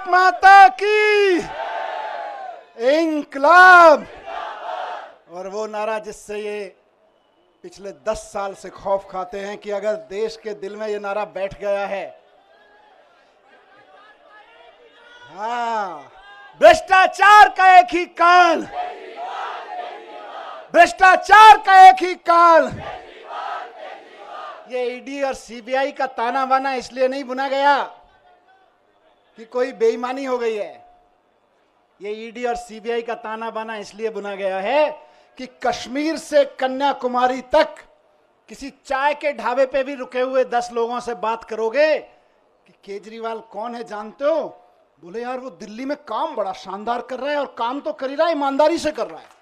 माता की, इंकलाब। और वो नारा जिससे ये पिछले 10 साल से खौफ खाते हैं कि अगर देश के दिल में ये नारा बैठ गया है, हाँ, भ्रष्टाचार का एक ही काल, भ्रष्टाचार का एक ही काल। ये ईडी और सीबीआई का ताना बाना इसलिए नहीं बुना गया कि कोई बेईमानी हो गई है। ये ईडी और सीबीआई का ताना बाना इसलिए बुना गया है कि कश्मीर से कन्याकुमारी तक किसी चाय के ढाबे पे भी रुके हुए 10 लोगों से बात करोगे कि केजरीवाल कौन है जानते हो, बोले यार वो दिल्ली में काम बड़ा शानदार कर रहा है, और काम तो कर ही रहा है, ईमानदारी से कर रहा है।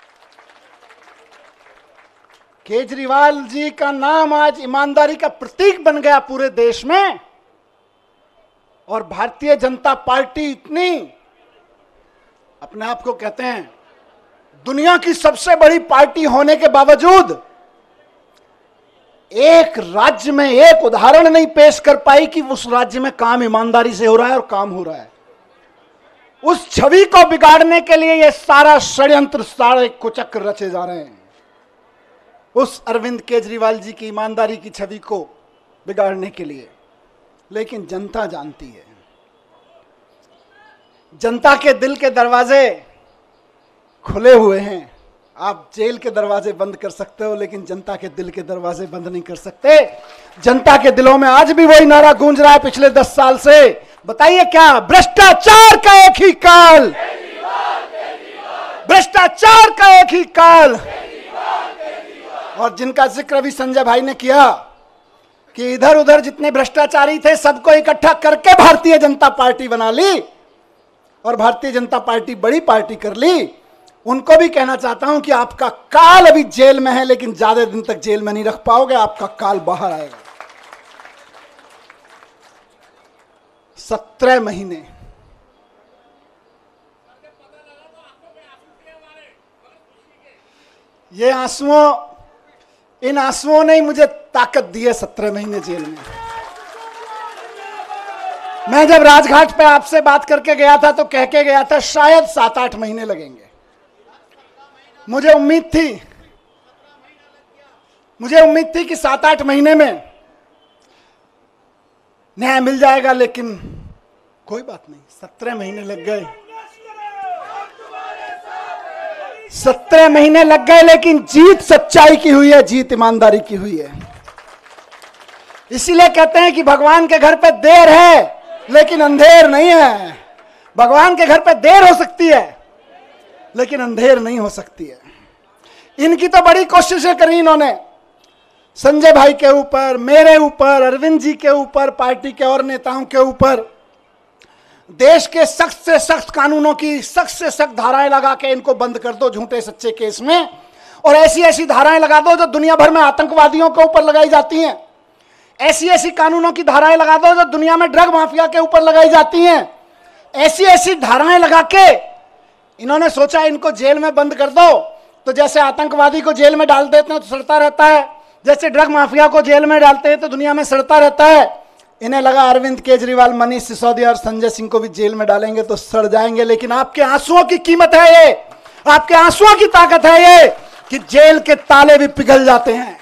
केजरीवाल जी का नाम आज ईमानदारी का प्रतीक बन गया पूरे देश में। और भारतीय जनता पार्टी इतनी अपने आप को कहते हैं दुनिया की सबसे बड़ी पार्टी होने के बावजूद एक राज्य में एक उदाहरण नहीं पेश कर पाई कि उस राज्य में काम ईमानदारी से हो रहा है और काम हो रहा है। उस छवि को बिगाड़ने के लिए ये सारा षड्यंत्र, सारे कुचक्र रचे जा रहे हैं, उस अरविंद केजरीवाल जी की ईमानदारी की छवि को बिगाड़ने के लिए। लेकिन जनता जानती है, जनता के दिल के दरवाजे खुले हुए हैं। आप जेल के दरवाजे बंद कर सकते हो, लेकिन जनता के दिल के दरवाजे बंद नहीं कर सकते। जनता के दिलों में आज भी वही नारा गूंज रहा है पिछले 10 साल से। बताइए क्या? भ्रष्टाचार का एक ही काल, भ्रष्टाचार का एक ही काल। और जिनका जिक्र अभी संजय भाई ने किया कि इधर उधर जितने भ्रष्टाचारी थे सबको इकट्ठा करके भारतीय जनता पार्टी बना ली और भारतीय जनता पार्टी बड़ी पार्टी कर ली, उनको भी कहना चाहता हूं कि आपका काल अभी जेल में है, लेकिन ज्यादा दिन तक जेल में नहीं रख पाओगे, आपका काल बाहर आएगा। 17 महीने ये आंसुओं, इन आंसुओं ने ही मुझे ताकत दी है 17 महीने जेल में। मैं जब राजघाट पे आपसे बात करके गया था तो कह के गया था शायद 7-8 महीने लगेंगे। मुझे उम्मीद थी कि 7-8 महीने में न्याय मिल जाएगा, लेकिन कोई बात नहीं, 17 महीने लग गए। 17 महीने लग गए, लेकिन जीत सच्चाई की हुई है, जीत ईमानदारी की हुई है। इसीलिए कहते हैं कि भगवान के घर पे देर है लेकिन अंधेर नहीं है। भगवान के घर पे देर हो सकती है लेकिन अंधेर नहीं हो सकती है। इनकी तो बड़ी कोशिशें करी इन्होंने, संजय भाई के ऊपर, मेरे ऊपर, अरविंद जी के ऊपर, पार्टी के और नेताओं के ऊपर। देश के सख्त से सख्त कानूनों की सख्त से सख्त धाराएं लगा के इनको बंद कर दो झूठे सच्चे केस में, और ऐसी ऐसी धाराएं लगा दो जो दुनिया भर में आतंकवादियों के ऊपर लगाई जाती हैं। ऐसी ऐसी कानूनों की धाराएं लगा दो जो दुनिया में ड्रग माफिया के ऊपर लगाई जाती हैं। ऐसी ऐसी धाराएं लगा के इन्होंने सोचा इनको जेल में बंद कर दो, तो जैसे आतंकवादी को जेल में डाल देते हैं तो सड़ता रहता है, जैसे ड्रग माफिया को जेल में डालते हैं तो दुनिया में सड़ता रहता है। इन्हें लगा अरविंद केजरीवाल, मनीष सिसोदिया और संजय सिंह को भी जेल में डालेंगे तो सड़ जाएंगे। लेकिन आपके आंसुओं की कीमत है ये, आपके आंसुओं की ताकत है ये कि जेल के ताले भी पिघल जाते हैं।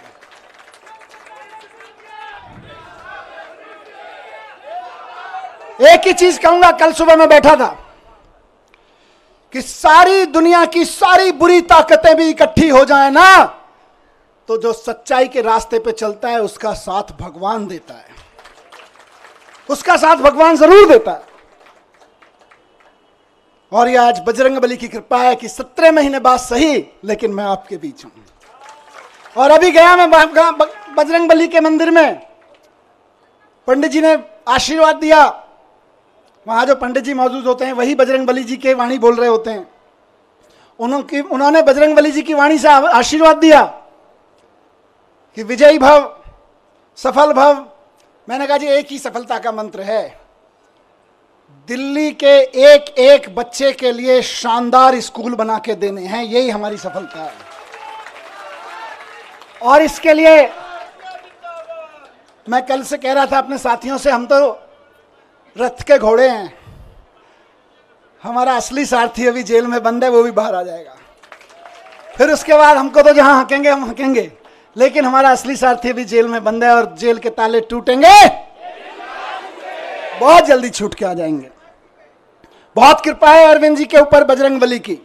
एक ही चीज कहूंगा, कल सुबह मैं बैठा था कि सारी दुनिया की सारी बुरी ताकतें भी इकट्ठी हो जाए ना, तो जो सच्चाई के रास्ते पे चलता है उसका साथ भगवान देता है, उसका साथ भगवान जरूर देता है। और ये आज बजरंगबली की कृपा है कि 17 महीने बाद सही, लेकिन मैं आपके बीच हूं। और अभी गया मैं बजरंगबली के मंदिर में, पंडित जी ने आशीर्वाद दिया। वहां जो पंडित जी मौजूद होते हैं वही बजरंगबली जी के वाणी बोल रहे होते हैं। उन्होंने बजरंगबली जी की वाणी से आशीर्वाद दिया कि विजयी भव, सफल भव। मैंने कहा जी एक ही सफलता का मंत्र है, दिल्ली के एक एक बच्चे के लिए शानदार स्कूल बना के देने हैं, यही हमारी सफलता है। और इसके लिए मैं कल से कह रहा था अपने साथियों से, हम तो रथ के घोड़े हैं, हमारा असली सारथी अभी जेल में बंद है, वो भी बाहर आ जाएगा। फिर उसके बाद हमको तो जहां हकेंगे हम हकेंगे, लेकिन हमारा असली सारथी अभी जेल में बंद है और जेल के ताले टूटेंगे, बहुत जल्दी छूट के आ जाएंगे। बहुत कृपा है अरविंद जी के ऊपर बजरंगबली की।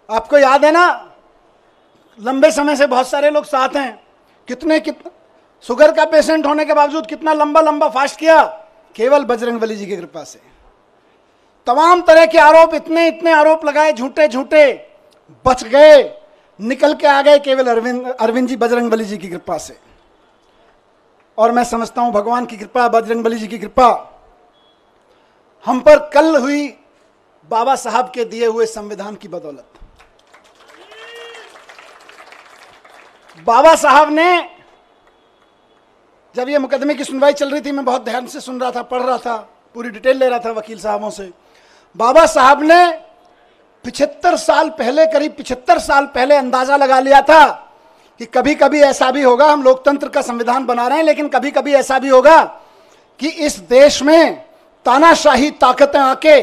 आपको याद है ना, लंबे समय से बहुत सारे लोग साथ हैं, कितने शुगर का पेशेंट होने के बावजूद कितना लंबा लंबा फास्ट किया, केवल बजरंगबली जी की कृपा से। तमाम तरह के आरोप, इतने इतने आरोप लगाए झूठे झूठे, बच गए, निकल के आ गए, केवल अरविंद जी बजरंगबली जी की कृपा से। और मैं समझता हूं भगवान की कृपा, बजरंगबली जी की कृपा हम पर कल हुई बाबा साहब के दिए हुए संविधान की बदौलत। बाबा साहब ने, जब ये मुकदमे की सुनवाई चल रही थी, मैं बहुत ध्यान से सुन रहा था, पढ़ रहा था, पूरी डिटेल ले रहा था वकील साहबों से। बाबा साहब ने 75 साल पहले, करीब 75 साल पहले अंदाजा लगा लिया था कि कभी कभी ऐसा भी होगा, हम लोकतंत्र का संविधान बना रहे हैं, लेकिन कभी कभी ऐसा भी होगा कि इस देश में तानाशाही ताकतें आके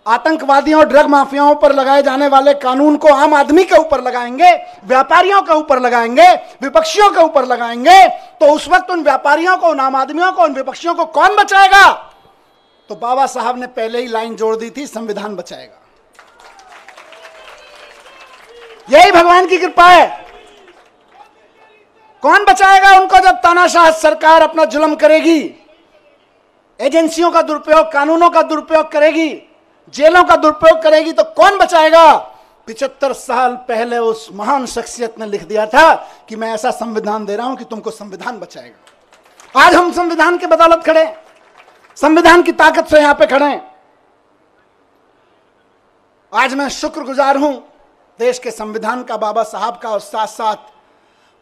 आतंकवादियों और ड्रग माफियाओं पर लगाए जाने वाले कानून को आम आदमी के ऊपर लगाएंगे, व्यापारियों के ऊपर लगाएंगे, विपक्षियों के ऊपर लगाएंगे। तो उस वक्त उन व्यापारियों को, उन आम आदमियों को, उन विपक्षियों को कौन बचाएगा? तो बाबा साहब ने पहले ही लाइन जोड़ दी थी, संविधान बचाएगा। यही भगवान की कृपा है। कौन बचाएगा उनको जब तानाशाह सरकार अपना जुल्म करेगी, एजेंसियों का दुरुपयोग, कानूनों का दुरुपयोग करेगी, जेलों का दुरुपयोग करेगी, तो कौन बचाएगा? 75 साल पहले उस महान शख्सियत ने लिख दिया था कि मैं ऐसा संविधान दे रहा हूं कि तुमको संविधान बचाएगा। आज हम संविधान के बदौलत खड़े, संविधान की ताकत से यहां पे खड़े हैं। आज मैं शुक्रगुजार हूं देश के संविधान का, बाबा साहब का, और साथ साथ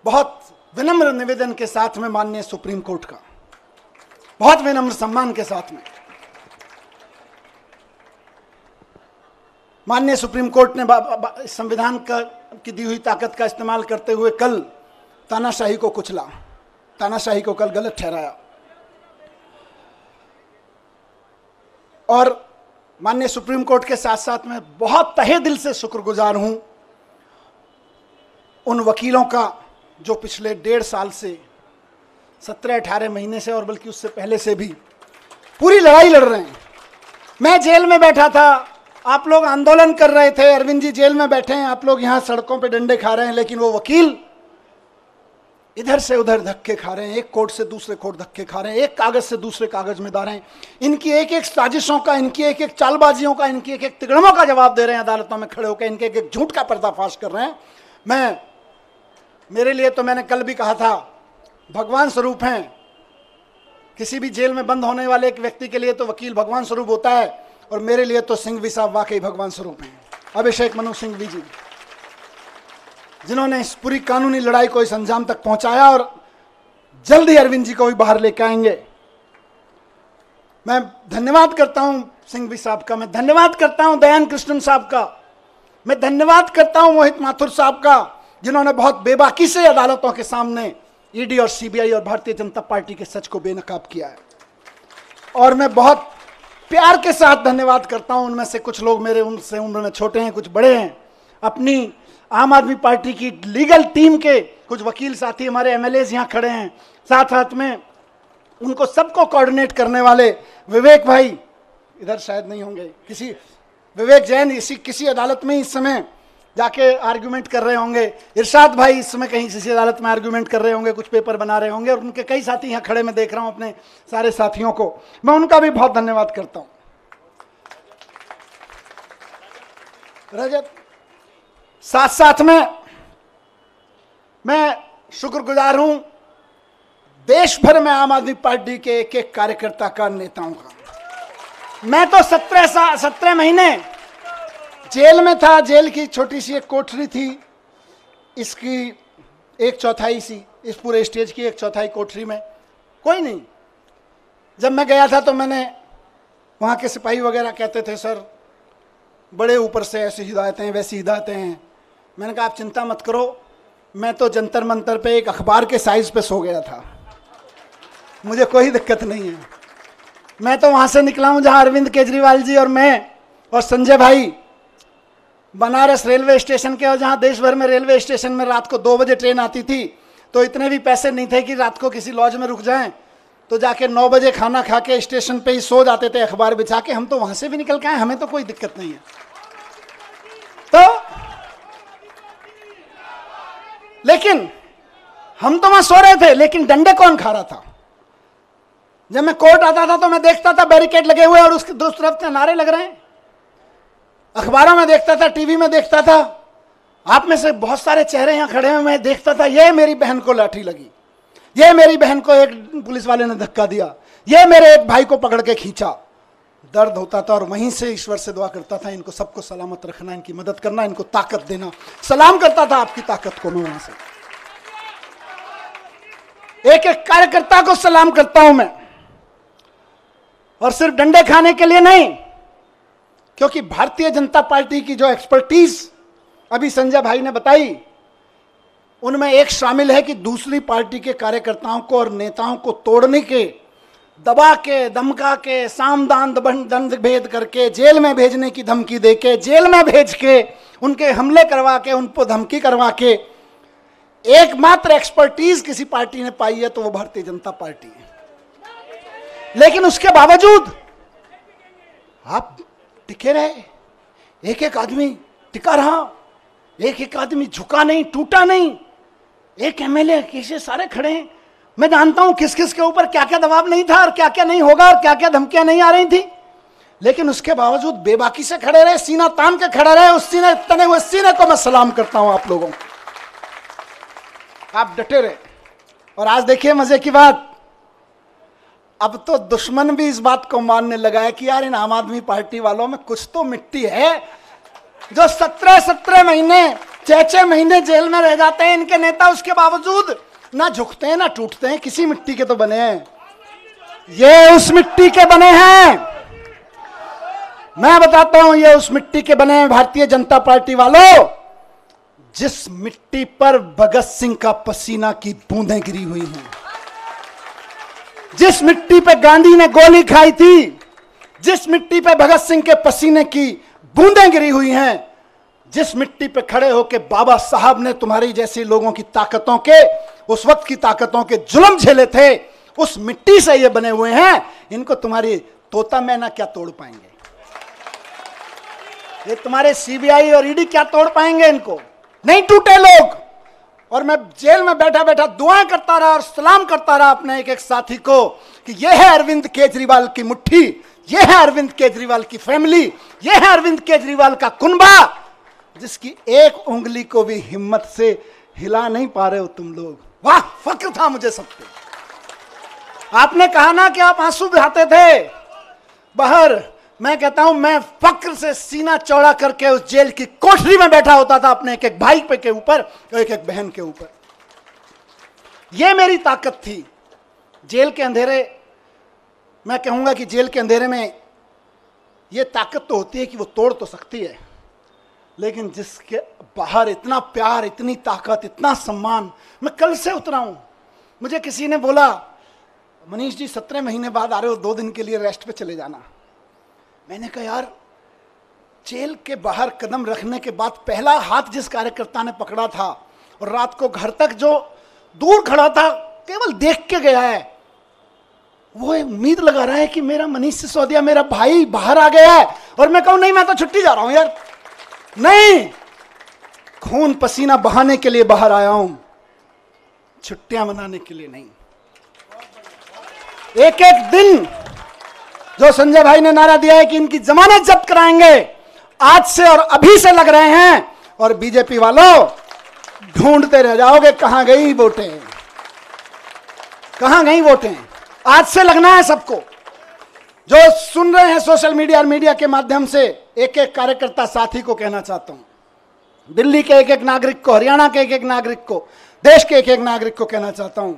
बहुत विनम्र निवेदन के साथ में माननीय सुप्रीम कोर्ट का, बहुत विनम्र सम्मान के साथ में माननीय सुप्रीम कोर्ट ने संविधान की दी हुई ताकत का इस्तेमाल करते हुए कल तानाशाही को कुचला, तानाशाही को कल गलत ठहराया। और माननीय सुप्रीम कोर्ट के साथ साथ मैं बहुत तहे दिल से शुक्रगुजार हूं उन वकीलों का जो पिछले 1.5 साल से, 17-18 महीने से, और बल्कि उससे पहले से भी पूरी लड़ाई लड़ रहे हैं। मैं जेल में बैठा था, आप लोग आंदोलन कर रहे थे, अरविंद जी जेल में बैठे हैं, आप लोग यहां सड़कों पे डंडे खा रहे हैं, लेकिन वो वकील इधर से उधर धक्के खा रहे हैं, एक कोर्ट से दूसरे कोर्ट धक्के खा रहे हैं, एक कागज से दूसरे कागज में डाल रहे हैं। इनकी एक एक साजिशों का, इनकी एक एक चालबाजियों का, इनकी एक एक तिगड़मों का जवाब दे रहे हैं अदालतों में खड़े होकर, इनके एक एक झूठ का पर्दाफाश कर रहे हैं। मेरे लिए तो, मैंने कल भी कहा था, भगवान स्वरूप हैं। किसी भी जेल में बंद होने वाले एक व्यक्ति के लिए तो वकील भगवान स्वरूप होता है, और मेरे लिए तो सिंघवी साहब वाकई भगवान स्वरूप हैं। अभिषेक मनु सिंघवी जी, जिन्होंने इस पूरी कानूनी लड़ाई को इस अंजाम तक पहुंचाया, और जल्द ही अरविंद जी को भी बाहर लेकर आएंगे। मैं धन्यवाद करता हूं सिंघवी साहब का, मैं धन्यवाद करता हूं दयान कृष्णन साहब का, मैं धन्यवाद करता हूं मोहित माथुर साहब का, जिन्होंने बहुत बेबाकी से अदालतों के सामने ईडी और सीबीआई और भारतीय जनता पार्टी के सच को बेनकाब किया है। और मैं बहुत प्यार के साथ धन्यवाद करता हूं, उनमें से कुछ लोग मेरे उम्र में छोटे हैं, कुछ बड़े हैं, अपनी आम आदमी पार्टी की लीगल टीम के कुछ वकील साथी, हमारे एमएलएज यहाँ खड़े हैं, साथ साथ में उनको सबको कोऑर्डिनेट करने वाले विवेक भाई, इधर शायद नहीं होंगे, किसी विवेक जैन किसी अदालत में इस समय जाके आर्ग्यूमेंट कर रहे होंगे, इरशाद भाई इस समय कहीं किसी अदालत में आर्ग्यूमेंट कर रहे होंगे, कुछ पेपर बना रहे होंगे, और उनके कई साथी यहाँ खड़े मैं देख रहा हूँ, अपने सारे साथियों को मैं उनका भी बहुत धन्यवाद करता हूँ। रजत, साथ साथ में मैं शुक्रगुजार हूं देश भर में आम आदमी पार्टी के एक एक कार्यकर्ता का, नेताओं का। मैं तो 17 महीने जेल में था, जेल की छोटी सी एक कोठरी थी, इसकी 1/4 सी, इस पूरे स्टेज की 1/4 कोठरी में कोई नहीं। जब मैं गया था तो मैंने, वहाँ के सिपाही वगैरह कहते थे, सर बड़े ऊपर से ऐसी हिदायतें वैसी हिदायतें हैं। मैंने कहा आप चिंता मत करो, मैं तो जंतर मंतर पे एक अखबार के साइज पे सो गया था, मुझे कोई दिक्कत नहीं है। मैं तो वहाँ से निकला हूँ जहाँ अरविंद केजरीवाल जी और मैं और संजय भाई बनारस रेलवे स्टेशन के, और जहां देश भर में रेलवे स्टेशन में रात को 2 बजे ट्रेन आती थी, तो इतने भी पैसे नहीं थे कि रात को किसी लॉज में रुक जाएं, तो जाके 9 बजे खाना खा के स्टेशन पे ही सो जाते थे अखबार बिछा के। हम तो वहां से भी निकल के आए, हमें तो कोई दिक्कत नहीं है। तो लेकिन हम तो वहां सो रहे थे, लेकिन डंडे कौन खा रहा था? जब मैं कोर्ट आता था तो मैं देखता था बैरिकेड लगे हुए और उसकी दूसरी तरफ से नारे लग रहे हैं। अखबारों में देखता था, टीवी में देखता था, आप में से बहुत सारे चेहरे यहां खड़े हैं, मैं देखता था ये मेरी बहन को लाठी लगी, ये मेरी बहन को एक पुलिस वाले ने धक्का दिया, ये मेरे एक भाई को पकड़ के खींचा। दर्द होता था और वहीं से ईश्वर से दुआ करता था, इनको सबको सलामत रखना, इनकी मदद करना, इनको ताकत देना। सलाम करता था आपकी ताकत को मैं वहां से, एक एक कार्यकर्ता को सलाम करता हूं मैं। और सिर्फ डंडे खाने के लिए नहीं, क्योंकि भारतीय जनता पार्टी की जो एक्सपर्टीज अभी संजय भाई ने बताई, उनमें एक शामिल है कि दूसरी पार्टी के कार्यकर्ताओं को और नेताओं को तोड़ने के, दबा के, धमका के, सामदान दंड भेद करके, जेल में भेजने की धमकी देके, जेल में भेज के, उनके हमले करवा के, उन पर धमकी करवा के एकमात्र एक्सपर्टीज किसी पार्टी ने पाई है तो वो भारतीय जनता पार्टी है। लेकिन उसके बावजूद आप टिके रहे, एक एक आदमी टिका रहा, एक एक आदमी झुका नहीं, टूटा नहीं। एक एमएलए कैसे सारे खड़े हैं, मैं जानता हूं किस किस के ऊपर क्या क्या दबाव नहीं था और क्या क्या नहीं होगा और क्या क्या धमकियां नहीं आ रही थी, लेकिन उसके बावजूद बेबाकी से खड़े रहे, सीना तान के खड़े रहे। उस सीने, तने हुए सीने को मैं सलाम करता हूं आप लोगों को, आप डटे रहे। और आज देखिए मजे की बात, अब तो दुश्मन भी इस बात को मानने लगा है कि यार इन आम आदमी पार्टी वालों में कुछ तो मिट्टी है, जो 17 महीने 6 महीने जेल में रह जाते हैं इनके नेता, उसके बावजूद ना झुकते हैं ना टूटते हैं। किसी मिट्टी के तो बने हैं, ये उस मिट्टी के बने हैं। मैं बताता हूं, ये उस मिट्टी के बने हैं भारतीय जनता पार्टी वालों, जिस मिट्टी पर भगत सिंह का पसीना की बूंदें गिरी हुई हैं, जिस मिट्टी पे गांधी ने गोली खाई थी, जिस मिट्टी पे भगत सिंह के पसीने की बूंदें गिरी हुई हैं, जिस मिट्टी पे खड़े होकर बाबा साहब ने तुम्हारी जैसी लोगों की ताकतों के, उस वक्त की ताकतों के जुल्म झेले थे, उस मिट्टी से ये बने हुए हैं। इनको तुम्हारी तोता मैना क्या तोड़ पाएंगे, ये तुम्हारे सीबीआई और ईडी क्या तोड़ पाएंगे, इनको नहीं टूटे लोग। और मैं जेल में बैठा बैठा दुआएं करता रहा और सलाम करता रहा अपने एक एक साथी को कि यह है अरविंद केजरीवाल की मुट्ठी, यह है अरविंद केजरीवाल की फैमिली, यह है अरविंद केजरीवाल का कुनबा, जिसकी एक उंगली को भी हिम्मत से हिला नहीं पा रहे हो तुम लोग। वाह, फक्र था मुझे सब पे। आपने कहा ना कि आप आंसू बहाते थे बाहर, मैं कहता हूं मैं फक्र से सीना चौड़ा करके उस जेल की कोठरी में बैठा होता था अपने एक एक भाई पे के ऊपर और एक एक बहन के ऊपर। यह मेरी ताकत थी। जेल के अंधेरे, मैं कहूंगा कि जेल के अंधेरे में यह ताकत तो होती है कि वो तोड़ तो सकती है, लेकिन जिसके बाहर इतना प्यार, इतनी ताकत, इतना सम्मान। मैं कल से उतरा हूं, मुझे किसी ने बोला मनीष जी 17 महीने बाद आ रहे हो, 2 दिन के लिए रेस्ट पे चले जाना। मैंने कहा यार, जेल के बाहर कदम रखने के बाद पहला हाथ जिस कार्यकर्ता ने पकड़ा था और रात को घर तक जो दूर खड़ा था केवल देख के गया है, वो उम्मीद लगा रहा है कि मेरा मनीष सिसोदिया, मेरा भाई बाहर आ गया है। और मैं कहूं नहीं, मैं तो छुट्टी जा रहा हूं यार, नहीं, खून पसीना बहाने के लिए बाहर आया हूं, छुट्टियां मनाने के लिए नहीं। एक एक दिन जो संजय भाई ने नारा दिया है कि इनकी जमानत जब्त कराएंगे, आज से और अभी से लग रहे हैं। और बीजेपी वालों ढूंढते रह जाओगे कहां गई वोटें, कहां गई वोटें। आज से लगना है सबको। जो सुन रहे हैं सोशल मीडिया और मीडिया के माध्यम से, एक एक कार्यकर्ता साथी को कहना चाहता हूं, दिल्ली के एक एक नागरिक को, हरियाणा के एक एक नागरिक को, देश के एक एक नागरिक को कहना चाहता हूं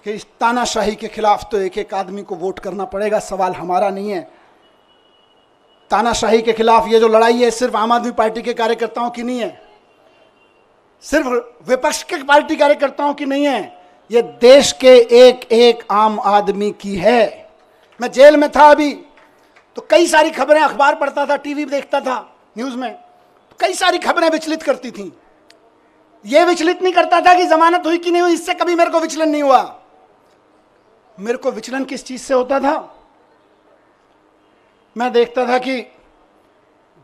कि इस तानाशाही के खिलाफ तो एक एक आदमी को वोट करना पड़ेगा। सवाल हमारा नहीं है। तानाशाही के खिलाफ ये जो लड़ाई है सिर्फ आम आदमी पार्टी के कार्यकर्ताओं की नहीं है, सिर्फ विपक्ष के पार्टी कार्यकर्ताओं की नहीं है, ये देश के एक एक आम आदमी की है। मैं जेल में था अभी, तो कई सारी खबरें, अखबार पढ़ता था, टीवी देखता था, न्यूज में कई सारी खबरें विचलित करती थी। यह विचलित नहीं करता था कि जमानत हुई कि नहीं हुई, इससे कभी मेरे को विचलन नहीं हुआ। मेरे को विचलन किस चीज से होता था? मैं देखता था कि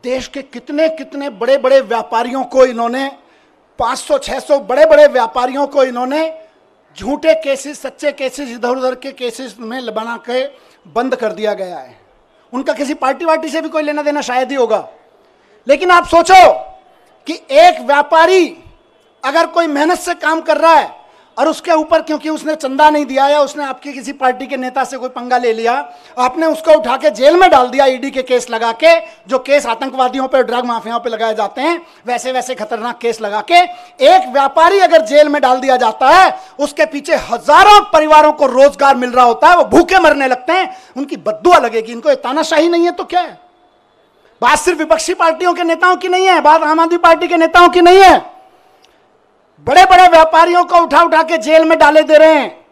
देश के कितने कितने बड़े बड़े व्यापारियों को इन्होंने, 500-600 बड़े बड़े व्यापारियों को इन्होंने झूठे केसेस, सच्चे केसेस, इधर उधर के केसेस में बना के बंद कर दिया गया है। उनका किसी पार्टी वार्टी से भी कोई लेना देना शायद ही होगा। लेकिन आप सोचो कि एक व्यापारी अगर कोई मेहनत से काम कर रहा है और उसके ऊपर क्योंकि उसने चंदा नहीं दिया या उसने आपकी किसी पार्टी के नेता से कोई पंगा ले लिया, आपने उसको उठा के जेल में डाल दिया, ईडी के केस लगा के, जो केस आतंकवादियों पे, ड्रग माफियाओं पे लगाए जाते हैं, वैसे वैसे खतरनाक केस लगा के एक व्यापारी अगर जेल में डाल दिया जाता है, उसके पीछे हजारों परिवारों को रोजगार मिल रहा होता है, वो भूखे मरने लगते हैं, उनकी बद्दुआ लगेगी। इनको तानाशाही नहीं है तो क्या है? बात सिर्फ विपक्षी पार्टियों के नेताओं की नहीं है, बात आम आदमी पार्टी के नेताओं की नहीं है। बड़े बड़े व्यापारियों को उठा उठा के जेल में डाले दे रहे हैं।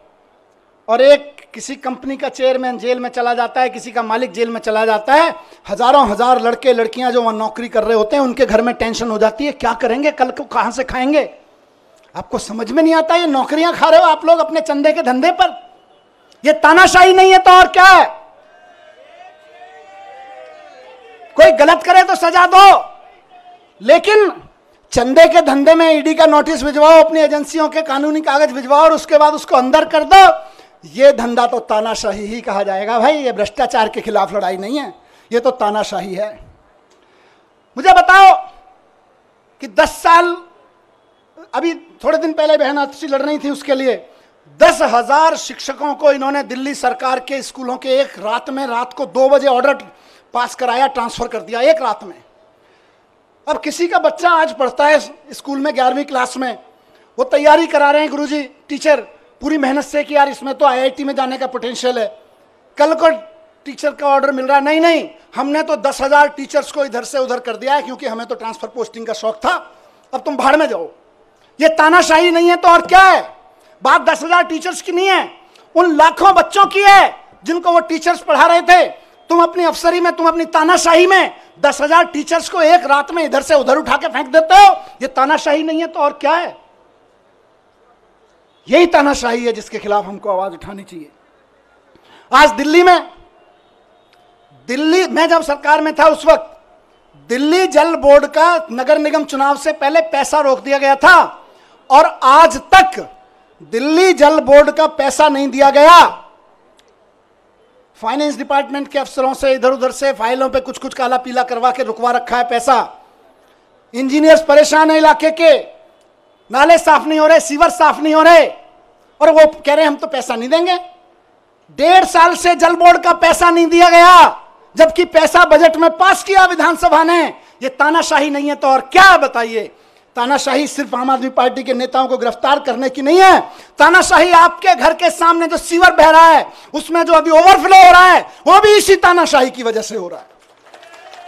और एक किसी कंपनी का चेयरमैन जेल में चला जाता है, किसी का मालिक जेल में चला जाता है, हजारों हजार लड़के लड़कियां जो वहां नौकरी कर रहे होते हैं, उनके घर में टेंशन हो जाती है, क्या करेंगे, कल को कहां से खाएंगे? आपको समझ में नहीं आता, ये नौकरियां खा रहे हो आप लोग अपने चंदे के धंधे पर। ये तानाशाही नहीं है तो और क्या है? कोई गलत करे तो सजा दो, लेकिन चंदे के धंधे में ईडी का नोटिस भिजवाओ, अपनी एजेंसियों के कानूनी कागज भिजवाओ और उसके बाद उसको अंदर कर दो। ये धंधा तो तानाशाही ही कहा जाएगा भाई। ये भ्रष्टाचार के खिलाफ लड़ाई नहीं है, ये तो तानाशाही है। मुझे बताओ कि 10 साल, अभी थोड़े दिन पहले बहन आतिशी लड़ रही थी उसके लिए, 10,000 शिक्षकों को इन्होंने दिल्ली सरकार के स्कूलों के एक रात में, रात को 2 बजे ऑर्डर पास कराया, ट्रांसफर कर दिया एक रात में। अब किसी का बच्चा आज पढ़ता है स्कूल में 11वीं क्लास में, वो तैयारी करा रहे हैं गुरुजी, टीचर पूरी मेहनत से कि यार इसमें तो आईआईटी में जाने का पोटेंशियल है। कल को टीचर का ऑर्डर मिल रहा है, नहीं नहीं हमने तो 10,000 टीचर्स को इधर से उधर कर दिया है क्योंकि हमें तो ट्रांसफर पोस्टिंग का शौक था, अब तुम भाड़ में जाओ। ये तानाशाही नहीं है तो और क्या है? बात 10,000 टीचर्स की नहीं है, उन लाखों बच्चों की है जिनको वो टीचर्स पढ़ा रहे थे। तुम अपनी अफसरी में, तुम अपनी तानाशाही में 10,000 टीचर्स को एक रात में इधर से उधर उठा के फेंक देते हो। ये तानाशाही नहीं है तो और क्या है? यही तानाशाही है जिसके खिलाफ हमको आवाज उठानी चाहिए। आज दिल्ली में जब सरकार में था उस वक्त दिल्ली जल बोर्ड का नगर निगम चुनाव से पहले पैसा रोक दिया गया था और आज तक दिल्ली जल बोर्ड का पैसा नहीं दिया गया। फाइनेंस डिपार्टमेंट के अफसरों से इधर उधर से फाइलों पे कुछ कुछ काला पीला करवा के रुकवा रखा है पैसा। इंजीनियर्स परेशान है इलाके के, नाले साफ नहीं हो रहे, सीवर साफ नहीं हो रहे, और वो कह रहे हैं हम तो पैसा नहीं देंगे। 1.5 साल से जल बोर्ड का पैसा नहीं दिया गया, जबकि पैसा बजट में पास किया विधानसभा ने। ये तानाशाही नहीं है तो और क्या है बताइए? तानाशाही सिर्फ आम आदमी पार्टी के नेताओं को गिरफ्तार करने की नहीं है। तानाशाही आपके घर के सामने जो सीवर बह रहा है, उसमें जो अभी ओवरफ्लो हो रहा है, वो भी इसी तानाशाही की वजह से हो रहा है।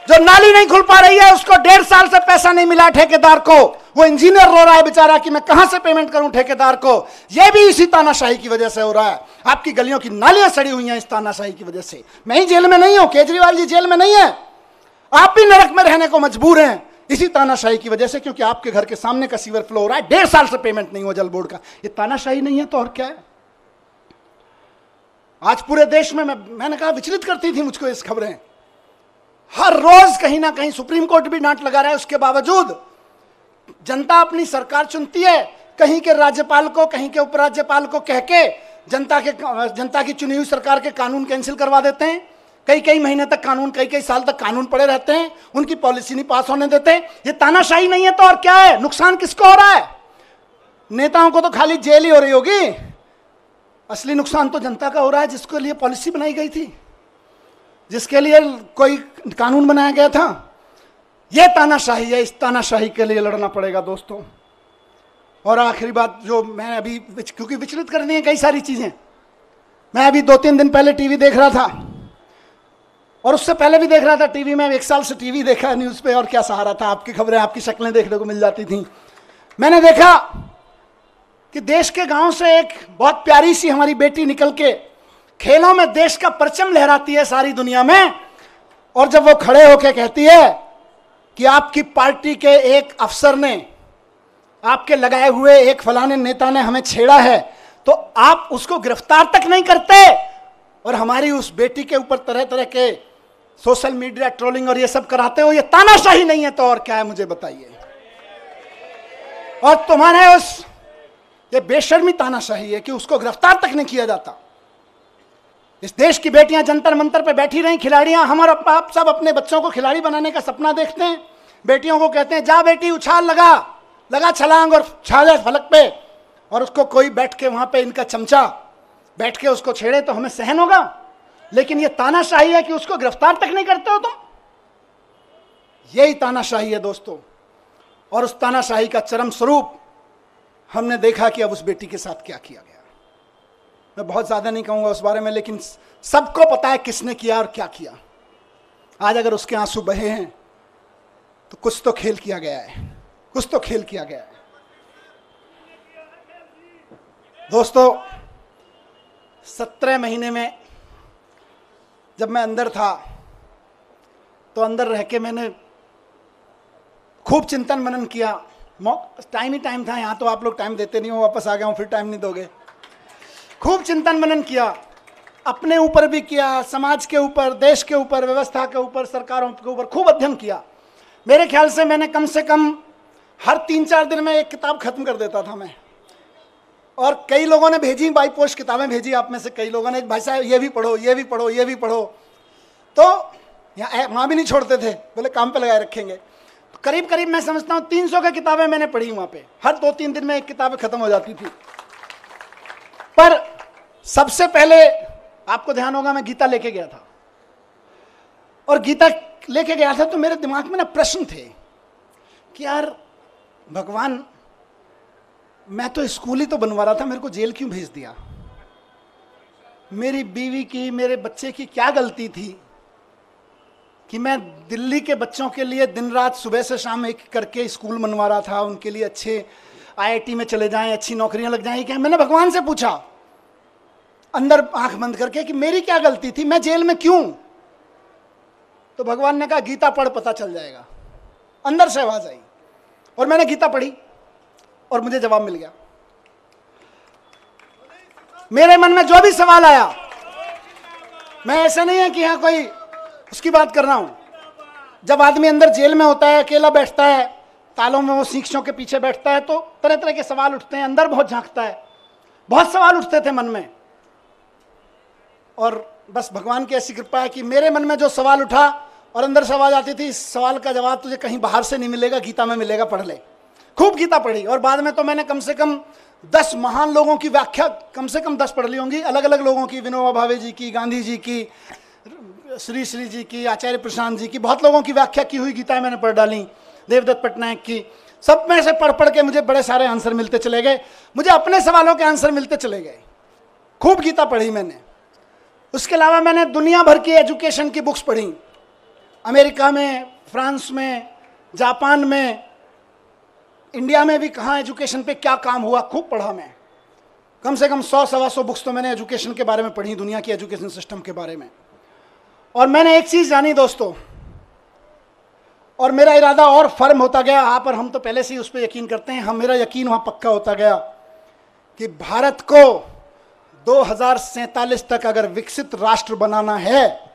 जो नाली नहीं खुल पा रही है, उसको 1.5 साल से पैसा नहीं मिला ठेकेदार को, वो इंजीनियर रो रहा है बेचारा कि मैं कहां से पेमेंट करूं ठेकेदार को। यह भी इसी तानाशाही की वजह से हो रहा है। आपकी गलियों की नालियां सड़ी हुई हैं इस तानाशाही की वजह से। मैं ही जेल में नहीं हूं, केजरीवाल जी जेल में नहीं है, आप भी नरक में रहने को मजबूर हैं इसी तानाशाही की वजह से, क्योंकि आपके घर के सामने का सीवर फ्लो हो रहा है, 1.5 साल से पेमेंट नहीं हुआ जल बोर्ड का। ये तानाशाही नहीं है तो और क्या है? आज पूरे देश में मैंने कहा विचलित करती थी मुझको इस खबरें। हर रोज कहीं ना कहीं सुप्रीम कोर्ट भी डांट लगा रहा है, उसके बावजूद जनता अपनी सरकार चुनती है, कहीं के राज्यपाल को, कहीं के उपराज्यपाल को कह के जनता की चुनी हुई सरकार के कानून कैंसिल करवा देते हैं। कई महीने तक कानून, कई साल तक कानून पड़े रहते हैं, उनकी पॉलिसी नहीं पास होने देते। ये तानाशाही नहीं है तो और क्या है? नुकसान किसको हो रहा है? नेताओं को तो खाली जेल ही हो रही होगी, असली नुकसान तो जनता का हो रहा है, जिसके लिए पॉलिसी बनाई गई थी, जिसके लिए कोई कानून बनाया गया था। यह तानाशाही है, इस तानाशाही के लिए लड़ना पड़ेगा दोस्तों। और आखिरी बात जो मैं अभी, क्योंकि विचलित करनी है कई सारी चीजें, मैं अभी 2-3 दिन पहले टीवी देख रहा था, और उससे पहले भी देख रहा था टीवी में। 1 साल से टीवी देखा न्यूज़ पे, और क्या सहारा था, आपकी खबरें, आपकी शक्लें देखने को मिल जाती थी। मैंने देखा कि देश के गांव से एक बहुत प्यारी सी हमारी बेटी निकल के खेलों में देश का परचम लहराती है सारी दुनिया में, और जब वो खड़े होकर कहती है कि आपकी पार्टी के एक अफसर ने, आपके लगाए हुए एक फलाने नेता ने हमें छेड़ा है, तो आप उसको गिरफ्तार तक नहीं करते और हमारी उस बेटी के ऊपर तरह तरह के सोशल मीडिया ट्रोलिंग और ये सब कराते हो, ये तानाशाही नहीं है तो और क्या है मुझे बताइए। और तुम्हारे उस ये बेशर्मी तानाशाही है कि उसको गिरफ्तार तक नहीं किया जाता। इस देश की बेटियां जंतर मंतर पे बैठी रही, खिलाड़ियां, हम और आप सब अपने बच्चों को खिलाड़ी बनाने का सपना देखते हैं। बेटियों को कहते हैं जा बेटी उछाल लगा छलांग और छा जाए फलक पे, और उसको कोई बैठ के वहां पे इनका चमचा बैठ के उसको छेड़े तो हमें सहन होगा। लेकिन ये तानाशाही है कि उसको गिरफ्तार तक नहीं करते हो तुम। यही तानाशाही है दोस्तों, और उस तानाशाही का चरम स्वरूप हमने देखा कि अब उस बेटी के साथ क्या किया गया। मैं बहुत ज्यादा नहीं कहूंगा उस बारे में, लेकिन सबको पता है किसने किया और क्या किया। आज अगर उसके आंसू बहे हैं तो कुछ तो खेल किया गया है, कुछ तो खेल किया गया है। दोस्तों 17 महीने में जब मैं अंदर था तो अंदर रह के मैंने खूब चिंतन मनन किया। टाइम ही टाइम था, यहाँ तो आप लोग टाइम देते नहीं हो, वापस आ गया हूँ फिर टाइम नहीं दोगे। खूब चिंतन मनन किया, अपने ऊपर भी किया, समाज के ऊपर, देश के ऊपर, व्यवस्था के ऊपर, सरकारों के ऊपर खूब अध्ययन किया। मेरे ख्याल से मैंने कम से कम हर 3-4 दिन में एक किताब खत्म कर देता था मैं। और कई लोगों ने भेजी, बाई पोस्ट किताबें भेजी आप में से कई लोगों ने, भाई साहब ये भी पढ़ो, ये भी पढ़ो, ये भी पढ़ो। तो यहाँ वहाँ भी नहीं छोड़ते थे, बोले काम पे लगाए रखेंगे। तो करीब करीब मैं समझता हूँ 300 की किताबें मैंने पढ़ी वहाँ पे। हर 2-3 दिन में एक किताब खत्म हो जाती थी। पर सबसे पहले आपको ध्यान होगा मैं गीता लेके गया था, और गीता लेके गया था तो मेरे दिमाग में ना प्रश्न थे कि यार भगवान, मैं तो स्कूल ही तो बनवा रहा था, मेरे को जेल क्यों भेज दिया? मेरी बीवी की, मेरे बच्चे की क्या गलती थी कि मैं दिल्ली के बच्चों के लिए दिन रात सुबह से शाम एक करके स्कूल बनवा रहा था, उनके लिए अच्छे आईआईटी में चले जाएं, अच्छी नौकरियां लग जाएं। क्या मैंने भगवान से पूछा अंदर आंख बंद करके कि मेरी क्या गलती थी, मैं जेल में क्यों? तो भगवान ने कहा गीता पढ़, पता चल जाएगा। अंदर से आवाज आई और मैंने गीता पढ़ी और मुझे जवाब मिल गया। मेरे मन में जो भी सवाल आया, मैं ऐसा नहीं है कि यहां कोई उसकी बात कर रहा हूं। जब आदमी अंदर जेल में होता है, अकेला बैठता है, तालों में वो शीशों के पीछे बैठता है, तो तरह तरह के सवाल उठते हैं, अंदर बहुत झांकता है। बहुत सवाल उठते थे मन में, और बस भगवान की ऐसी कृपा है कि मेरे मन में जो सवाल उठा और अंदर से आवाज आती थी, इस सवाल का जवाब तुझे कहीं बाहर से नहीं मिलेगा, गीता में मिलेगा, पढ़ ले। खूब गीता पढ़ी, और बाद में तो मैंने कम से कम 10 महान लोगों की व्याख्या कम से कम 10 पढ़ ली होंगी, अलग अलग लोगों की, विनोबा भावे जी की, गांधी जी की, श्री श्री जी की, आचार्य प्रशांत जी की, बहुत लोगों की व्याख्या की हुई गीता मैंने पढ़ डाली, देवदत्त पटनायक की। सब में से पढ़ पढ़ के मुझे बड़े सारे आंसर मिलते चले गए, मुझे अपने सवालों के आंसर मिलते चले गए। खूब गीता पढ़ी मैंने। उसके अलावा मैंने दुनिया भर की एजुकेशन की बुक्स पढ़ी, अमेरिका में, फ्रांस में, जापान में, इंडिया में भी कहाँ एजुकेशन पे क्या काम हुआ, खूब पढ़ा मैं। कम से कम 100-125 बुक्स तो मैंने एजुकेशन के बारे में पढ़ी, दुनिया की एजुकेशन सिस्टम के बारे में। और मैंने एक चीज़ जानी दोस्तों, और मेरा इरादा और फर्म होता गया, आप और हम तो पहले से ही उस पर यकीन करते हैं, मेरा यकीन वहाँ पक्का होता गया कि भारत को 2047 तक अगर विकसित राष्ट्र बनाना है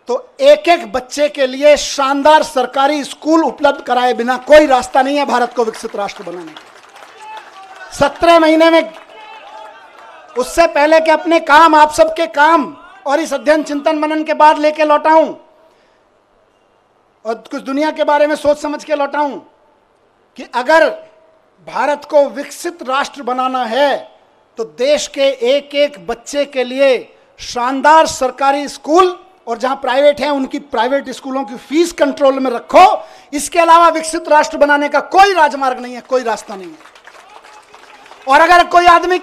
तो एक एक बच्चे के लिए शानदार सरकारी स्कूल उपलब्ध कराए बिना कोई रास्ता नहीं है भारत को विकसित राष्ट्र बनाने का। 17 महीने में, उससे पहले कि अपने काम, आप सबके काम और इस अध्ययन चिंतन मनन के बाद लेके लौटा हूं और कुछ दुनिया के बारे में सोच समझ के लौटा हूं कि अगर भारत को विकसित राष्ट्र बनाना है तो देश के एक एक बच्चे के लिए शानदार सरकारी स्कूल, और जहां प्राइवेट हैं उनकी प्राइवेट स्कूलों की फीस कंट्रोल में रखो। इसके अलावा विकसित राष्ट्र बनाने का कोई राजमार्ग नहीं है, कोई रास्ता नहीं है। और अगर कोई आदमी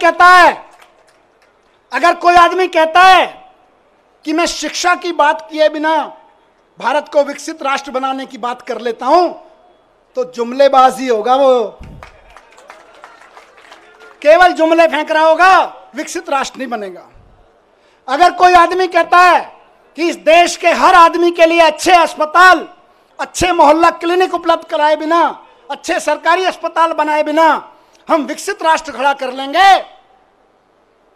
कहता है कि मैं शिक्षा की बात किए बिना भारत को विकसित राष्ट्र बनाने की बात कर लेता हूं, तो जुमलेबाजी होगा, वो केवल जुमले फेंक रहा होगा, विकसित राष्ट्र नहीं बनेगा। अगर कोई आदमी कहता है कि इस देश के हर आदमी के लिए अच्छे अस्पताल, अच्छे मोहल्ला क्लिनिक उपलब्ध कराए बिना, अच्छे सरकारी अस्पताल बनाए बिना हम विकसित राष्ट्र खड़ा कर लेंगे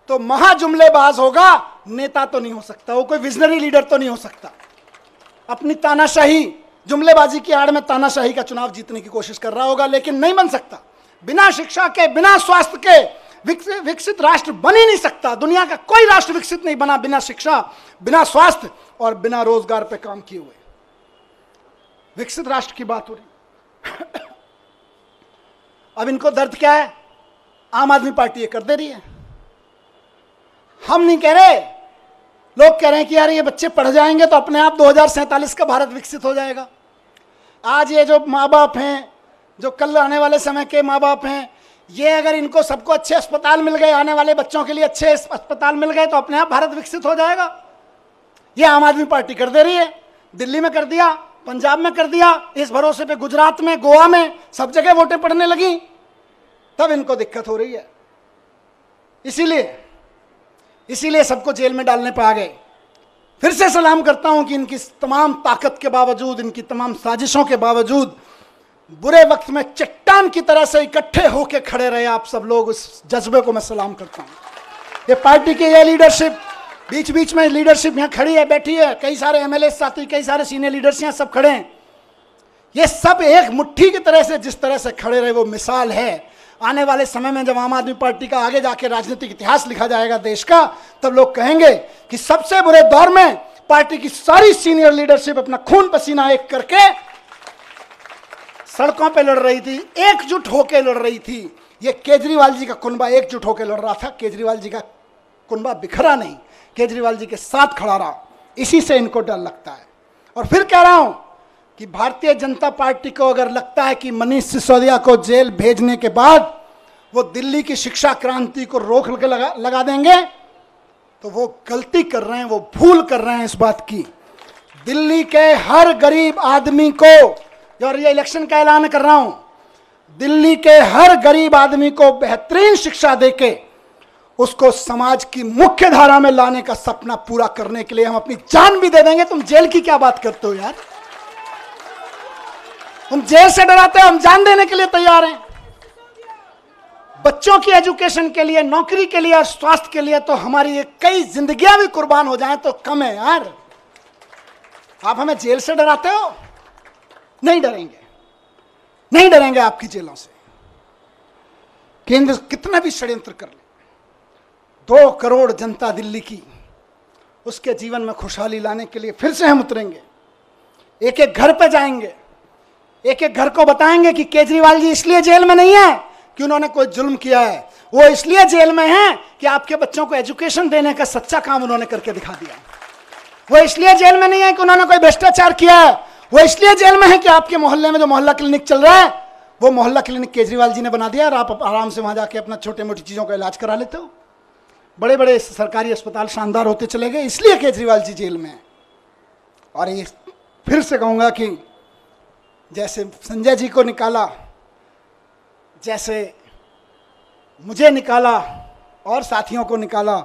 तो महाजुमलेबाज होगा, नेता तो नहीं हो सकता, वो कोई विजनरी लीडर तो नहीं हो सकता। अपनी तानाशाही, जुमलेबाजी की आड़ में तानाशाही का चुनाव जीतने की कोशिश कर रहा होगा, लेकिन नहीं बन सकता। बिना शिक्षा के, बिना स्वास्थ्य के विकसित राष्ट्र बन ही नहीं सकता। दुनिया का कोई राष्ट्र विकसित नहीं बना बिना शिक्षा, बिना स्वास्थ्य और बिना रोजगार पे काम किए हुए। विकसित राष्ट्र की बात हो रही। अब इनको दर्द क्या है? आम आदमी पार्टी ये कर दे रही है। हम नहीं कह रहे, लोग कह रहे हैं कि यार ये बच्चे पढ़ जाएंगे तो अपने आप 2047 का भारत विकसित हो जाएगा। आज ये जो माँ बाप हैं, जो कल आने वाले समय के माँ बाप हैं, ये अगर इनको सबको अच्छे अस्पताल मिल गए, आने वाले बच्चों के लिए अच्छे अस्पताल मिल गए तो अपने आप भारत विकसित हो जाएगा। ये आम आदमी पार्टी कर दे रही है। दिल्ली में कर दिया, पंजाब में कर दिया, इस भरोसे पे गुजरात में, गोवा में, सब जगह वोटें पड़ने लगी, तब इनको दिक्कत हो रही है। इसीलिए सबको जेल में डालने पर आ गए। फिर से सलाम करता हूं कि इनकी तमाम ताकत के बावजूद, इनकी तमाम साजिशों के बावजूद, बुरे वक्त में चट्टान की तरह से इकट्ठे होकर खड़े रहे आप सब लोग, उस जज्बे को मैं सलाम करता हूं। ये पार्टी की ये लीडरशिप, बीच बीच में लीडरशिप यहाँ खड़ी है, बैठी है, कई सारे एमएलए साथी, कई सारे सीनियर लीडर्स यहाँ सब खड़े हैं। ये सब एक मुट्ठी की तरह से जिस तरह से खड़े रहे वो मिसाल है। आने वाले समय में जब आम आदमी पार्टी का आगे जाके राजनीतिक इतिहास लिखा जाएगा देश का, तब लोग कहेंगे कि सबसे बुरे दौर में पार्टी की सारी सीनियर लीडरशिप अपना खून पसीना एक करके सड़कों पे लड़ रही थी, एकजुट होकर लड़ रही थी। ये केजरीवाल जी का कुनबा एकजुट होकर लड़ रहा था, केजरीवाल जी का कुनबा बिखरा नहीं, केजरीवाल जी के साथ खड़ा रहा। इसी से इनको डर लगता है। और फिर कह रहा हूं कि भारतीय जनता पार्टी को अगर लगता है कि मनीष सिसोदिया को जेल भेजने के बाद वो दिल्ली की शिक्षा क्रांति को रोक के लगा देंगे, तो वो गलती कर रहे हैं, वो भूल कर रहे हैं इस बात की। दिल्ली के हर गरीब आदमी को, और ये इलेक्शन का ऐलान कर रहा हूं, दिल्ली के हर गरीब आदमी को बेहतरीन शिक्षा देके उसको समाज की मुख्य धारा में लाने का सपना पूरा करने के लिए हम अपनी जान भी दे देंगे। तुम जेल की क्या बात करते हो यार? तुम जेल से डराते हो, हम जान देने के लिए तैयार हैं। बच्चों की एजुकेशन के लिए, नौकरी के लिए और स्वास्थ्य के लिए तो हमारी ये कई जिंदगियां भी कुर्बान हो जाएं तो कम है यार। आप हमें जेल से डराते हो? नहीं डरेंगे, नहीं डरेंगे आपकी जेलों से। केंद्र कितना भी षड्यंत्र कर ले, 2 करोड़ जनता दिल्ली की, उसके जीवन में खुशहाली लाने के लिए फिर से हम उतरेंगे। एक एक घर पे जाएंगे, एक एक घर को बताएंगे कि केजरीवाल जी इसलिए जेल में नहीं है कि उन्होंने कोई जुल्म किया है, वो इसलिए जेल में हैं कि आपके बच्चों को एजुकेशन देने का सच्चा काम उन्होंने करके दिखा दिया। वो इसलिए जेल में नहीं है कि उन्होंने कोई भ्रष्टाचार किया है, वो इसलिए जेल में है कि आपके मोहल्ले में जो मोहल्ला क्लिनिक चल रहा है वो मोहल्ला क्लिनिक केजरीवाल जी ने बना दिया और आप आराम से वहां जाके अपना छोटे मोटी चीजों का इलाज करा लेते हो। बड़े बड़े सरकारी अस्पताल शानदार होते चले गए, इसलिए केजरीवाल जी जेल में है। और ये फिर से कहूंगा कि जैसे संजय जी को निकाला, जैसे मुझे निकाला और साथियों को निकाला,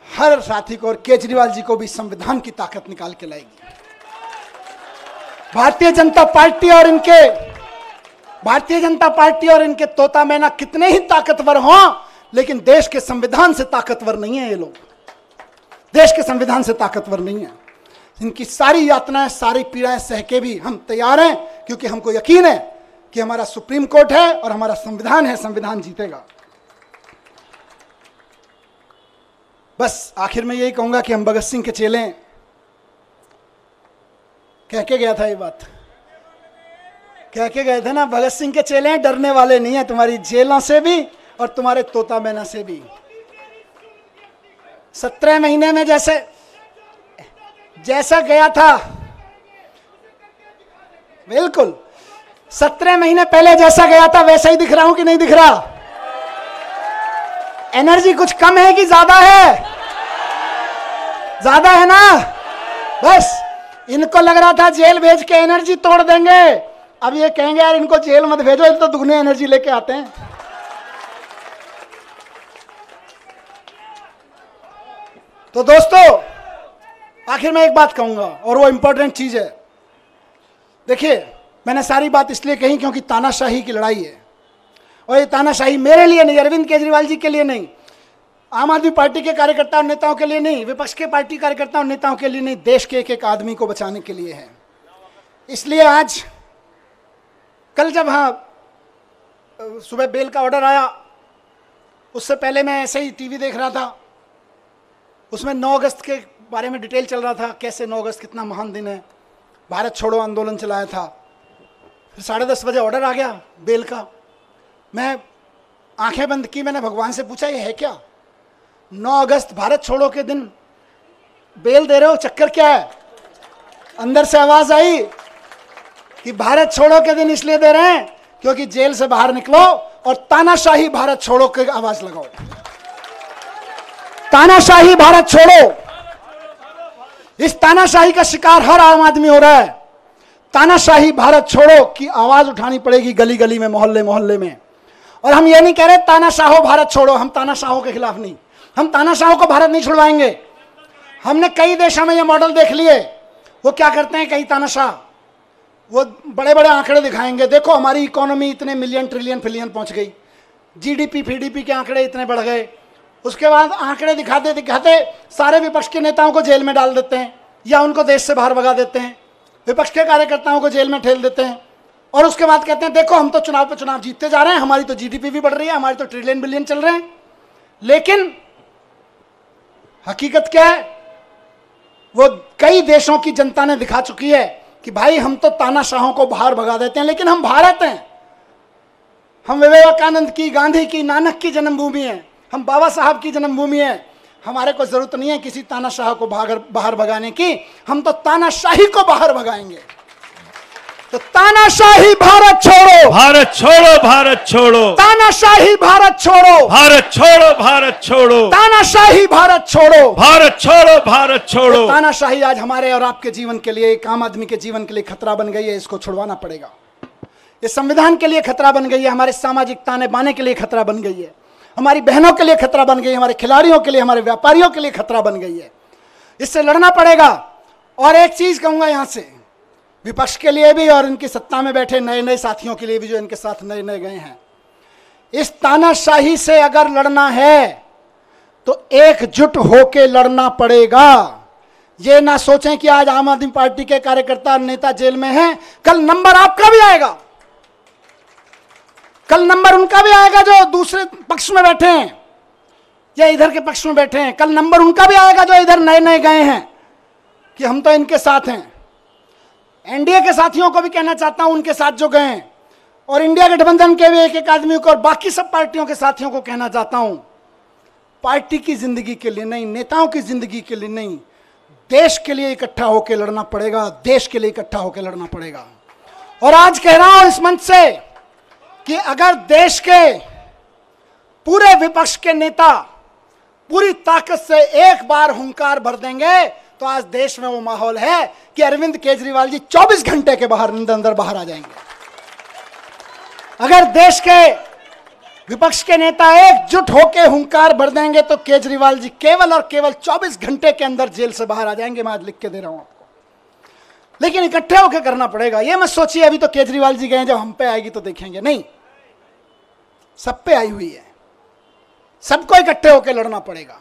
हर साथी को और केजरीवाल जी को भी संविधान की ताकत निकाल के लाएगी। भारतीय जनता पार्टी और इनके तोता मैना कितने ही ताकतवर हों, लेकिन देश के संविधान से ताकतवर नहीं है। ये लोग देश के संविधान से ताकतवर नहीं है। इनकी सारी यातनाएं, सारी पीड़ाएं सह के भी हम तैयार हैं, क्योंकि हमको यकीन है कि हमारा सुप्रीम कोर्ट है और हमारा संविधान है, संविधान जीतेगा। बस आखिर में यही कहूंगा कि हम भगत सिंह के चेले हैं। कह के गया था ये बात, कह के गए थे ना, भगत सिंह के चेले हैं, डरने वाले नहीं है तुम्हारी जेलों से भी और तुम्हारे तोता मैना से भी। 17 महीने में जैसा गया था, बिल्कुल 17 महीने पहले जैसा गया था वैसा ही दिख रहा हूं कि नहीं दिख रहा? एनर्जी कुछ कम है कि ज्यादा है? ज्यादा है ना? बस इनको लग रहा था जेल भेज के एनर्जी तोड़ देंगे, अब ये कहेंगे यार इनको जेल मत भेजो, ये तो दुगनी एनर्जी लेके आते हैं। तो दोस्तों, आखिर में एक बात कहूंगा और वो इंपॉर्टेंट चीज है। देखिए, मैंने सारी बात इसलिए कही क्योंकि तानाशाही की लड़ाई है, और ये तानाशाही मेरे लिए नहीं, अरविंद केजरीवाल जी के लिए नहीं, आम आदमी पार्टी के कार्यकर्ताओं और नेताओं के लिए नहीं, विपक्ष के पार्टी कार्यकर्ताओं और नेताओं के लिए नहीं, देश के एक एक आदमी को बचाने के लिए है। इसलिए आज कल जब सुबह बेल का ऑर्डर आया, उससे पहले मैं ऐसे ही टीवी देख रहा था, उसमें 9 अगस्त के बारे में डिटेल चल रहा था, कैसे 9 अगस्त कितना महान दिन है, भारत छोड़ो आंदोलन चलाया था। फिर 10:30 बजे ऑर्डर आ गया बेल का। मैं आंखें बंद की, मैंने भगवान से पूछा ये है क्या? 9 अगस्त भारत छोड़ो के दिन बेल दे रहे हो, चक्कर क्या है? अंदर से आवाज आई कि भारत छोड़ो के दिन इसलिए दे रहे हैं क्योंकि जेल से बाहर निकलो और तानाशाही भारत छोड़ो की आवाज लगाओ। तानाशाही भारत छोड़ो। इस तानाशाही का शिकार हर आम आदमी हो रहा है। तानाशाही भारत छोड़ो की आवाज उठानी पड़ेगी गली गली में, मोहल्ले मोहल्ले में। और हम ये नहीं कह रहे तानाशाहो भारत छोड़ो, हम तानाशाहों के खिलाफ नहीं, हम तानाशाहों को भारत नहीं छुड़वाएंगे। हमने कई देशों में ये मॉडल देख लिए। वो क्या करते हैं कई तानाशाह, वो बड़े बड़े आंकड़े दिखाएंगे, देखो हमारी इकोनॉमी इतने मिलियन ट्रिलियन फिलियन पहुंच गई, जीडीपी फीडीपी के आंकड़े इतने बढ़ गए। उसके बाद आंकड़े दिखाते दिखाते सारे विपक्ष के नेताओं को जेल में डाल देते हैं या उनको देश से बाहर भगा देते हैं, विपक्ष के कार्यकर्ताओं को जेल में ठेल देते हैं। और उसके बाद कहते हैं देखो हम तो चुनाव पे चुनाव जीतते जा रहे हैं, हमारी तो जीडीपी भी बढ़ रही है, हमारी तो ट्रिलियन बिलियन चल रहे हैं। लेकिन हकीकत क्या है? वो कई देशों की जनता ने दिखा चुकी है कि भाई हम तो तानाशाहों को बाहर भगा देते हैं, लेकिन हम भारत हैं, हम विवेकानंद की, गांधी की, नानक की जन्मभूमि है, हम बाबा साहब की जन्मभूमि है। हमारे को जरूरत नहीं है किसी तानाशाह को बाहर भगाने की, हम तो तानाशाही को बाहर भगाएंगे। तो तानाशाही भारत छोड़ो, भारत छोड़ो, भारत छोड़ो, तानाशाही भारत छोड़ो, भारत छोड़ो, भारत छोड़ो, तानाशाही भारत छोड़ो, भारत छोड़ो, भारत छोड़ो। तो तानाशाही आज हमारे और आपके जीवन के लिए, एक आम आदमी के जीवन के लिए खतरा बन गई है, इसको छुड़वाना पड़ेगा। ये संविधान के लिए खतरा बन गई है, हमारे सामाजिक ताने बाने के लिए खतरा बन गई है, हमारी बहनों के लिए खतरा बन गई है, हमारे खिलाड़ियों के लिए, हमारे व्यापारियों के लिए खतरा बन गई है। इससे लड़ना पड़ेगा। और एक चीज कहूंगा यहां से, विपक्ष के लिए भी और इनकी सत्ता में बैठे नए नए साथियों के लिए भी जो इनके साथ नए नए गए हैं, इस तानाशाही से अगर लड़ना है तो एकजुट होके लड़ना पड़ेगा। ये ना सोचें कि आज आम आदमी पार्टी के कार्यकर्ता और नेता जेल में हैं, कल नंबर आपका भी आएगा, कल नंबर उनका भी आएगा जो दूसरे पक्ष में बैठे हैं या इधर के पक्ष में बैठे हैं, कल नंबर उनका भी आएगा जो इधर नए नए गए हैं कि हम तो इनके साथ हैं। एनडीए के साथियों को भी कहना चाहता हूं, उनके साथ जो गए हैं, और इंडिया गठबंधन के भी एक एक आदमी को और बाकी सब पार्टियों के साथियों को कहना चाहता हूं, पार्टी की जिंदगी के लिए नहीं, नेताओं की जिंदगी के लिए नहीं, देश के लिए इकट्ठा होकर लड़ना पड़ेगा, देश के लिए इकट्ठा होकर लड़ना पड़ेगा। और आज कह रहा हूं इस मंच से कि अगर देश के पूरे विपक्ष के नेता पूरी ताकत से एक बार हुंकार भर देंगे तो आज देश में वो माहौल है कि अरविंद केजरीवाल जी 24 घंटे के अंदर बाहर आ जाएंगे। अगर देश के विपक्ष के नेता एकजुट होकर हुंकार भर देंगे तो केजरीवाल जी केवल और केवल 24 घंटे के अंदर जेल से बाहर आ जाएंगे। मैं आज लिख के दे रहा हूं आपको, लेकिन इकट्ठे होकर करना पड़ेगा। ये मत सोचिए अभी तो केजरीवाल जी गए, जब हम पे आएगी तो देखेंगे, नहीं, सब पे आई हुई है। सबको इकट्ठे होकर लड़ना पड़ेगा,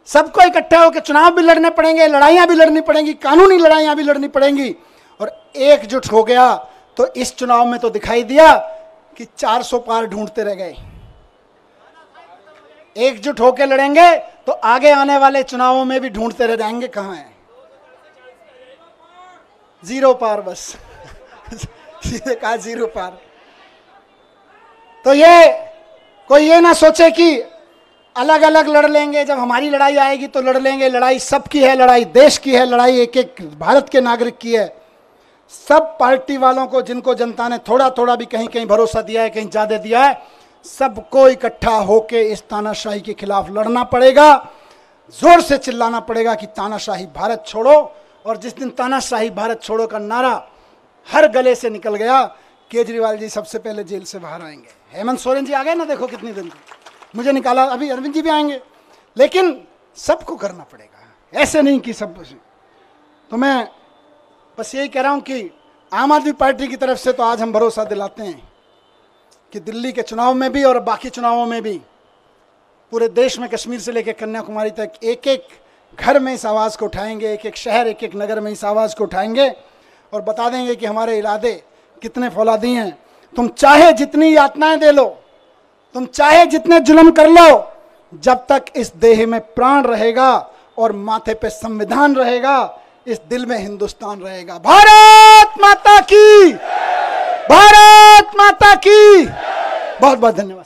सबको इकट्ठे होकर चुनाव भी लड़ने पड़ेंगे, लड़ाइयां भी लड़नी पड़ेंगी, कानूनी लड़ाइयां भी लड़नी पड़ेंगी। और एकजुट हो गया तो इस चुनाव में तो दिखाई दिया कि 400 पार ढूंढते रह गए। एकजुट होकर लड़ेंगे तो आगे आने वाले चुनावों में भी ढूंढते रह जाएंगे कहां है, 0 पार, बस सीधे कहा 0 पार। तो ये कोई ये ना सोचे कि अलग अलग लड़ लेंगे, जब हमारी लड़ाई आएगी तो लड़ लेंगे। लड़ाई सबकी है, लड़ाई देश की है, लड़ाई एक एक भारत के नागरिक की है। सब पार्टी वालों को, जिनको जनता ने थोड़ा थोड़ा भी कहीं कहीं भरोसा दिया है, कहीं ज्यादा दिया है, सबको इकट्ठा होके इस तानाशाही के खिलाफ लड़ना पड़ेगा, जोर से चिल्लाना पड़ेगा कि तानाशाही भारत छोड़ो। और जिस दिन तानाशाही भारत छोड़ो का नारा हर गले से निकल गया, केजरीवाल जी सबसे पहले जेल से बाहर आएंगे। हेमंत सोरेन जी आ गए ना, देखो कितने दिन, मुझे निकाला, अभी अरविंद जी भी आएंगे। लेकिन सबको करना पड़ेगा, ऐसे नहीं कि सब। तो मैं बस यही कह रहा हूं कि आम आदमी पार्टी की तरफ से तो आज हम भरोसा दिलाते हैं कि दिल्ली के चुनाव में भी और बाकी चुनावों में भी पूरे देश में, कश्मीर से लेकर कन्याकुमारी तक, एक एक घर में इस आवाज़ को उठाएंगे, एक एक शहर, एक एक नगर में इस आवाज़ को उठाएंगे और बता देंगे कि हमारे इरादे कितने फौलादी हैं। तुम चाहे जितनी यातनाएं दे लो, तुम चाहे जितने जुल्म कर लो, जब तक इस देह में प्राण रहेगा और माथे पे संविधान रहेगा, इस दिल में हिंदुस्तान रहेगा। भारत माता की, भारत माता की। बहुत बहुत धन्यवाद।